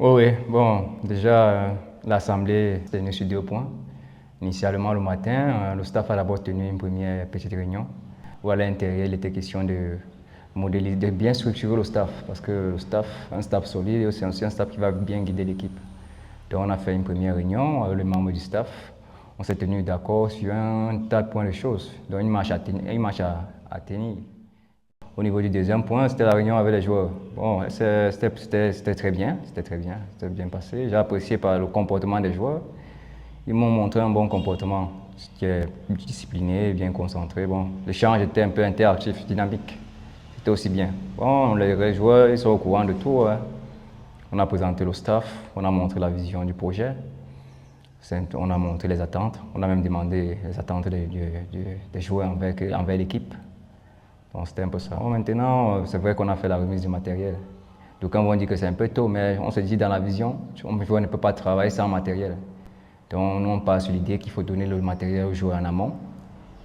Oui, oui. Bon, déjà, l'Assemblée s'est tenue sur 2 points. Initialement, le matin, le staff a d'abord tenu une première petite réunion où à l'intérieur, il était question de modéliser, de bien structurer le staff parce que le staff, un staff solide, c'est aussi un staff qui va bien guider l'équipe. Donc, on a fait une première réunion avec les membres du staff. On s'est tenu d'accord sur un tas de points de choses, donc une marche à tenir. Au niveau du deuxième point, c'était la réunion avec les joueurs. Bon, c'était très bien, c'était bien passé. J'ai apprécié par le comportement des joueurs. Ils m'ont montré un bon comportement, qui est discipliné, bien concentré. Bon, l'échange était un peu interactif, dynamique. C'était aussi bien. Bon, les joueurs, ils sont au courant de tout, hein. On a présenté le staff, on a montré la vision du projet, on a montré les attentes, on a même demandé les attentes des joueurs envers l'équipe. Donc c'était un peu ça. Bon, maintenant, c'est vrai qu'on a fait la remise du matériel. Donc quand on dit que c'est un peu tôt, mais on se dit dans la vision, un joueur ne peut pas travailler sans matériel. Donc nous on part sur l'idée qu'il faut donner le matériel au joueur en amont,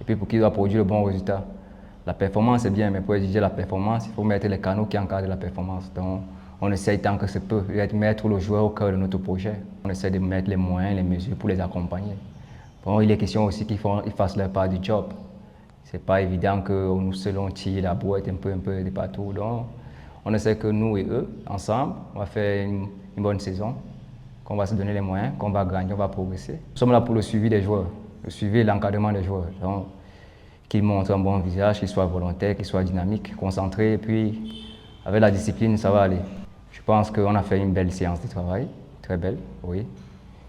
et puis pour qu'il doit produire le bon résultat. La performance c'est bien, mais pour exiger la performance, il faut mettre les canaux qui encadrent la performance. Donc on essaye tant que c'est peut mettre le joueur au cœur de notre projet. On essaie de mettre les moyens, les mesures pour les accompagner. Bon, il est question aussi qu'ils fassent leur part du job. C'est pas évident que nous seuls tire la boîte un peu de partout. Donc, on essaie que nous et eux, ensemble, on va faire une bonne saison, qu'on va se donner les moyens, qu'on va gagner, on va progresser. Nous sommes là pour le suivi des joueurs, le suivi et l'encadrement des joueurs. Donc, qu'ils montrent un bon visage, qu'ils soient volontaires, qu'ils soient dynamiques, concentrés, et puis avec la discipline, ça va aller. Je pense qu'on a fait une belle séance de travail, très belle, oui.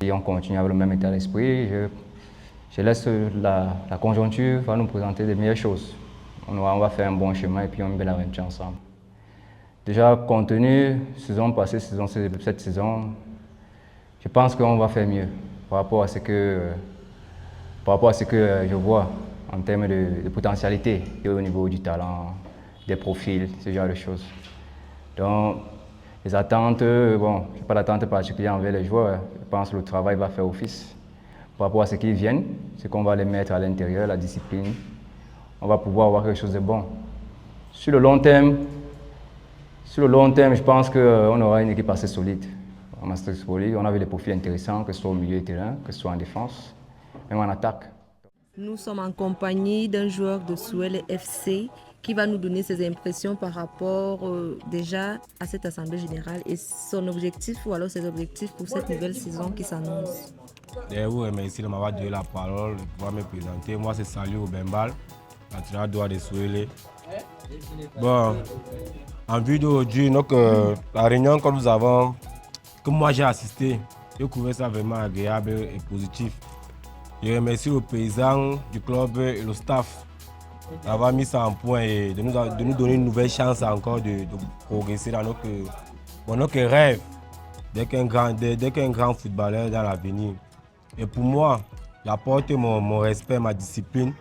Et on continue avec le même état d'esprit. Je laisse la conjoncture va nous présenter des meilleures choses. On va faire un bon chemin et puis une belle aventure ensemble. Déjà, compte tenu saison passée, cette saison, je pense qu'on va faire mieux par rapport à ce que, je vois en termes de potentialité et au niveau du talent, des profils, ce genre de choses. Donc, les attentes, bon, je n'ai pas d'attente particulière envers les joueurs. Je pense que le travail va faire office. Par rapport à ce qu'ils viennent, c'est qu'on va les mettre à l'intérieur, la discipline. On va pouvoir avoir quelque chose de bon. Sur le long terme, je pense qu'on aura une équipe assez solide. On a vu des profils intéressants, que ce soit au milieu du terrain, que ce soit en défense, même en attaque. Nous sommes en compagnie d'un joueur de Souele FC qui va nous donner ses impressions par rapport déjà à cette assemblée générale et son objectif ou alors ses objectifs pour cette nouvelle saison qui s'annonce. Je vous remercie de m'avoir donné la parole, de pouvoir me présenter. Moi, c'est Salut Obembal, l'entraîneur de Souele. Bon, en vue d'aujourd'hui, la réunion que nous avons, que moi j'ai assisté, j'ai trouvé ça vraiment agréable et positif. Je remercie le président du club et le staff d'avoir mis ça en point et de nous donner une nouvelle chance encore de progresser dans notre rêve d'être un grand footballeur dans l'avenir. Et pour moi, j'apporte mon respect, ma discipline,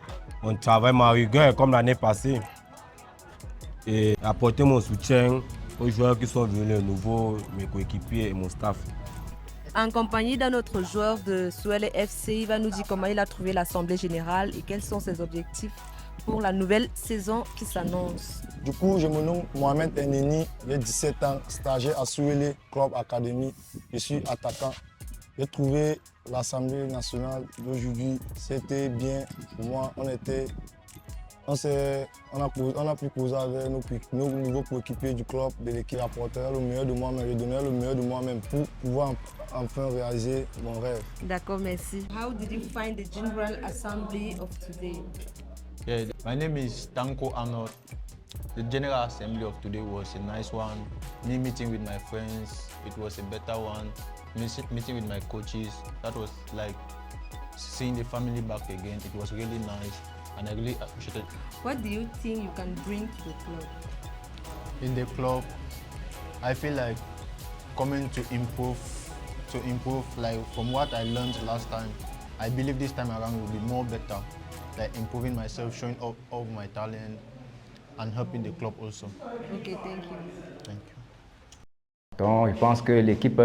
mon travail, ma rigueur comme l'année passée. Et apporter mon soutien aux joueurs qui sont venus nouveaux, mes coéquipiers et mon staff. En compagnie d'un autre joueur de Souele FC, il va nous dire comment il a trouvé l'Assemblée générale et quels sont ses objectifs pour la nouvelle saison qui s'annonce. Du coup, je me nomme Mohamed Eneni, j'ai 17 ans, stagiaire à Souele Club Academy. Je suis attaquant. J'ai trouvé l'Assemblée nationale d'aujourd'hui, c'était bien pour moi. On a pu causer avec nos nouveaux coéquipiers du club, de l'équipe, apporter le meilleur de moi-même, je donnais le meilleur de moi-même pour pouvoir enfin réaliser mon rêve. D'accord, merci. How did you find the General Assembly of today? Yeah, my name is Tanko Arnold. The General Assembly of today was a nice one. Me meeting with my friends, it was a better one. Meeting with my coaches, that was like seeing the family back again. It was really nice and I really appreciated it. What do you think you can bring to the club? In the club, I feel like coming to improve like from what I learned last time. I believe this time around will be more better, like improving myself, showing off all my talent and helping the club also. Okay, thank you. Thank you. Donc, je pense que l'équipe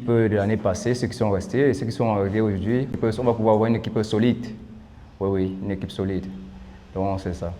de l'année passée, ceux qui sont restés et ceux qui sont arrivés aujourd'hui, on va pouvoir avoir une équipe solide. Oui, une équipe solide. Donc, c'est ça.